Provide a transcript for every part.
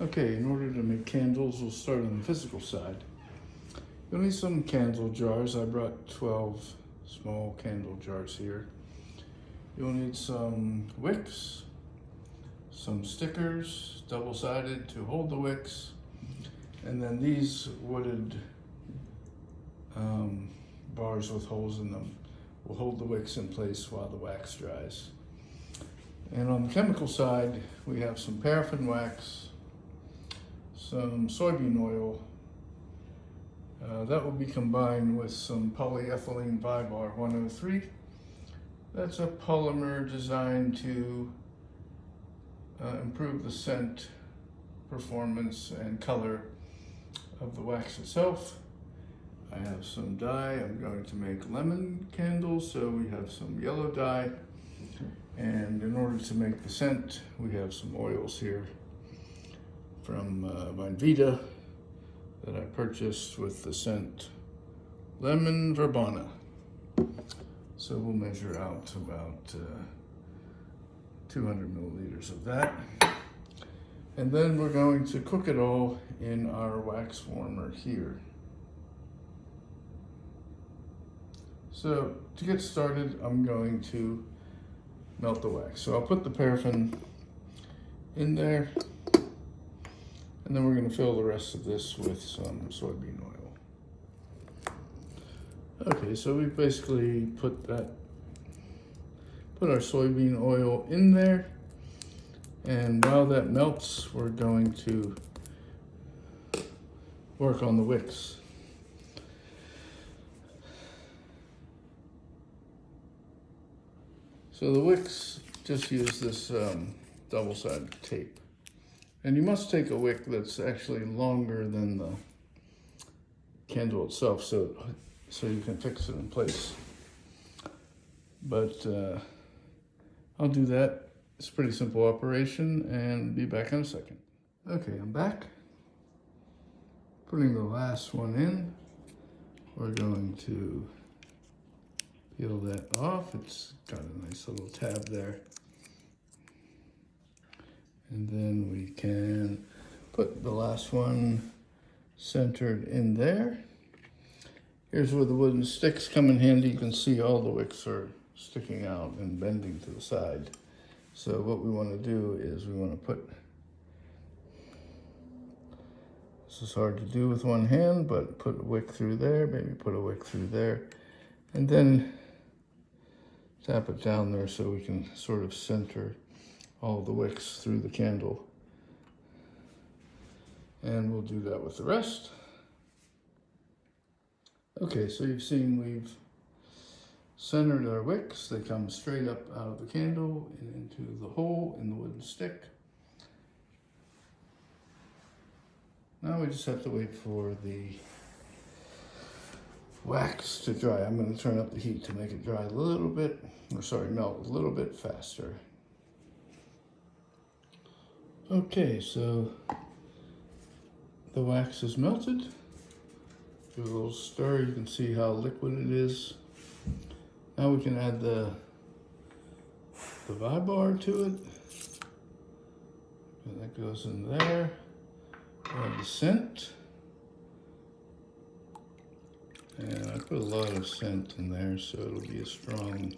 Okay, in order to make candles, we'll start on the physical side. You'll need some candle jars. I brought 12 small candle jars here. You'll need some wicks, some stickers, double-sided to hold the wicks, and then these wooded bars with holes in them will hold the wicks in place while the wax dries. And on the chemical side, we have some paraffin wax, some soybean oil. That will be combined with some polyethylene Vybar 103. That's a polymer designed to improve the scent, performance, and color of the wax itself. I have some dye. I'm going to make lemon candles, so we have some yellow dye. And in order to make the scent, we have some oils here from Vinevita that I purchased with the scent Lemon Verbena. So we'll measure out about 200 milliliters of that. And then we're going to cook it all in our wax warmer here. So to get started, I'm going to melt the wax. So I'll put the paraffin in there, and then we're going to fill the rest of this with some soybean oil. Okay, so we basically put our soybean oil in there, and while that melts, we're going to work on the wicks. So the wicks just use this double-sided tape. And you must take a wick that's actually longer than the candle itself so you can fix it in place. But I'll do that. It's a pretty simple operation, and be back in a second. Okay, I'm back. Putting the last one in. We're going to peel that off. It's got a nice little tab there. And then we can put the last one centered in there. Here's where the wooden sticks come in handy. You can see all the wicks are sticking out and bending to the side. So what we want to do is we want to put, this is hard to do with one hand, but put a wick through there, maybe put a wick through there, and then tap it down there so we can sort of center all the wicks through the candle. And we'll do that with the rest. Okay, so you've seen we've centered our wicks. They come straight up out of the candle and into the hole in the wooden stick. Now we just have to wait for the wax to dry. I'm going to turn up the heat to make it dry a little bit, melt a little bit faster. Okay, so the wax is melted. Give it a little stir. You can see how liquid it is. Now we can add the Vybar to it. And that goes in there. Add the scent. And I put a lot of scent in there, so it'll be a strong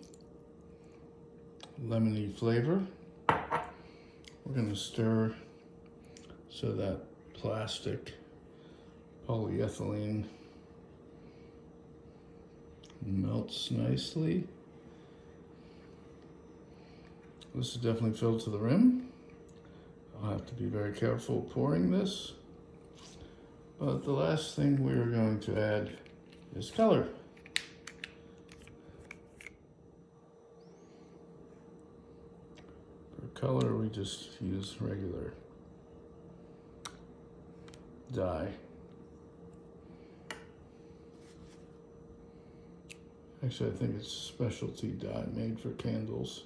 lemony flavor. We're going to stir so that plastic polyethylene melts nicely. This is definitely filled to the rim. I'll have to be very careful pouring this. But the last thing we're going to add is color. For color, we just use regular dye. Actually, I think it's specialty dye made for candles.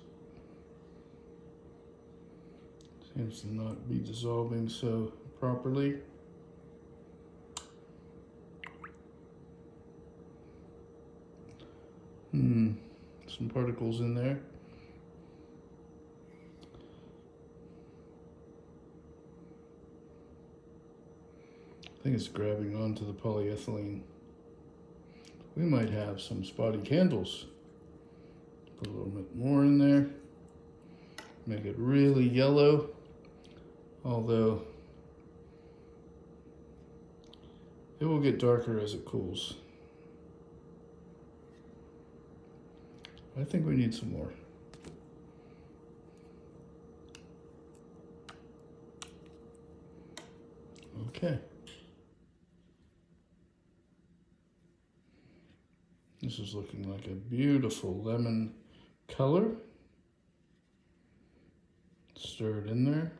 Seems to not be dissolving so properly. Some particles in there. think it's grabbing onto the polyethylene. We might have some spotty candles. Put a little bit more in there. Make it really yellow, although it will get darker as it cools. I think we need some more. Okay. This is looking like a beautiful lemon color. Stir it in there.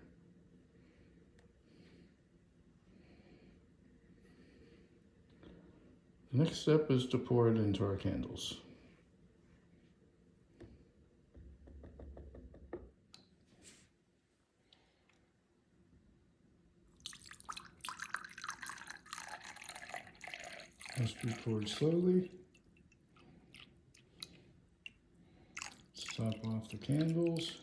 The next step is to pour it into our candles. Must be poured slowly. Stop off the candles.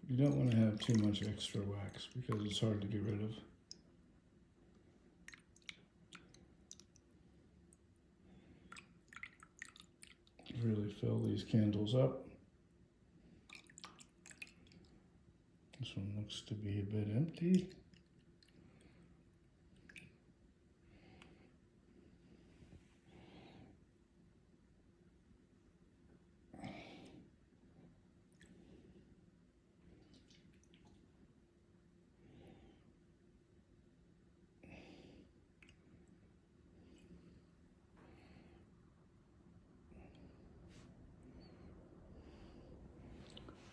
You don't want to have too much extra wax because it's hard to get rid of. Really fill these candles up. This one looks to be a bit empty.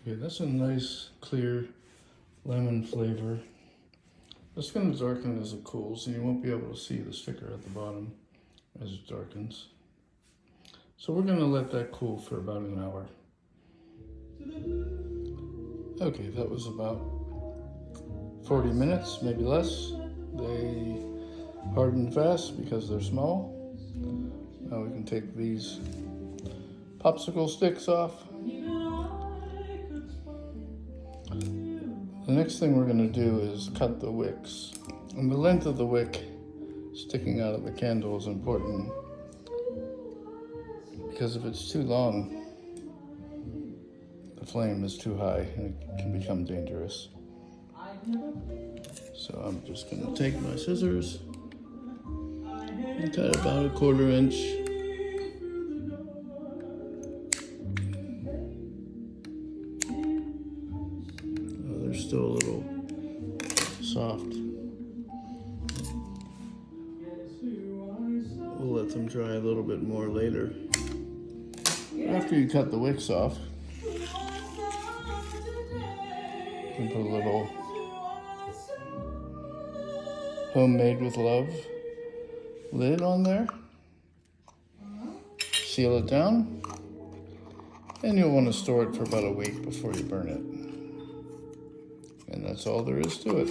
Okay, that's a nice, clear lemon flavor. It's going to darken as it cools, and you won't be able to see the sticker at the bottom as it darkens. So we're going to let that cool for about an hour. Okay, that was about 40 minutes, maybe less. They harden fast because they're small. Now we can take these popsicle sticks off. The next thing we're going to do is cut the wicks. And the length of the wick sticking out of the candle is important, because if it's too long, the flame is too high and it can become dangerous. So I'm just going to take my scissors and cut about a 1/4 inch. Still a little soft. We'll let them dry a little bit more later. After you cut the wicks off, you can put a little Homemade with Love lid on there. Seal it down, and you'll want to store it for about a week before you burn it. And that's all there is to it.